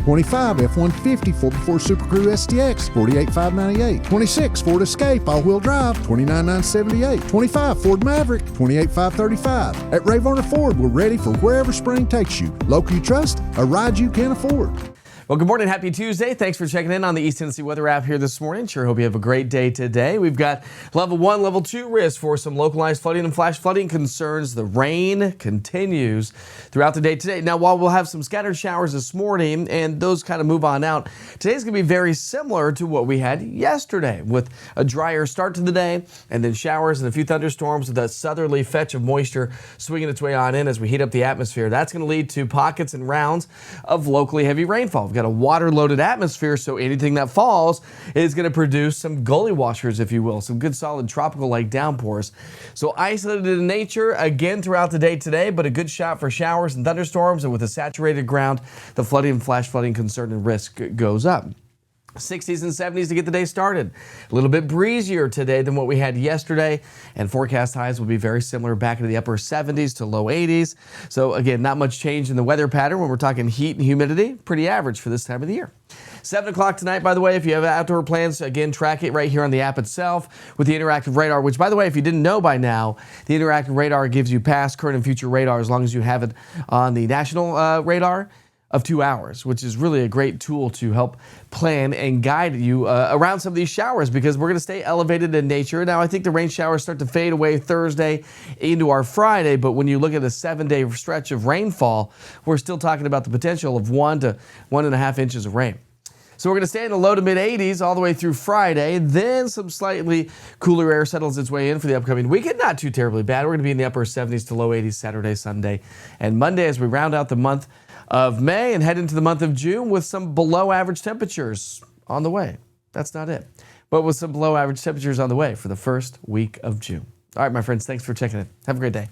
25 F-150 4x4 Super Crew STX, $48,598. 26 Ford Escape all-wheel drive, $29,978. 25 Ford Maverick, $28,535. At Ray Varner Ford, we're ready for wherever spring takes you. Local you trust, a ride you can afford. Well, good morning. Happy Tuesday. Thanks for checking in on the East Tennessee Weather app here this morning. Sure hope you have a great day today. We've got level 1, level 2 risk for some localized flooding and flash flooding concerns. The rain continues throughout the day today. Now, while we'll have some scattered showers this morning and those kind of move on out, today's going to be very similar to what we had yesterday with a drier start to the day and then showers and a few thunderstorms with a southerly fetch of moisture swinging its way on in as we heat up the atmosphere. That's going to lead to pockets and rounds of locally heavy rainfall. We've got a water-loaded atmosphere, so anything that falls is going to produce some gully washers, if you will, some good solid tropical-like downpours. So isolated in nature again throughout the day today, but a good shot for showers and thunderstorms, and with a saturated ground, the flooding and flash flooding concern and risk goes up. 60s and 70s to get the day started. A little bit breezier today than what we had yesterday, and forecast highs will be very similar back into the upper 70s to low 80s. So again, not much change in the weather pattern when we're talking heat and humidity. Pretty average for this time of the year. 7 o'clock tonight, by the way, if you have outdoor plans, again, track it right here on the app itself with the interactive radar, which, by the way, if you didn't know by now, the interactive radar gives you past, current, and future radar as long as you have it on the national radar of 2 hours, which is really a great tool to help plan and guide you around some of these showers, because we're going to stay elevated in nature. Now, I think the rain showers start to fade away Thursday into our Friday, but when you look at a 7-day stretch of rainfall, we're still talking about the potential of 1 to 1.5 inches of rain. So we're going to stay in the low to mid 80s all the way through Friday. Then some slightly cooler air settles its way in for the upcoming weekend. Not too terribly bad. We're going to be in the upper 70s to low 80s Saturday, Sunday, and Monday as we round out the month of May and head into the month of June with some below average temperatures on the way. That's not it, but with some below average temperatures on the way for the first week of June. All right, my friends, thanks for checking in. Have a great day.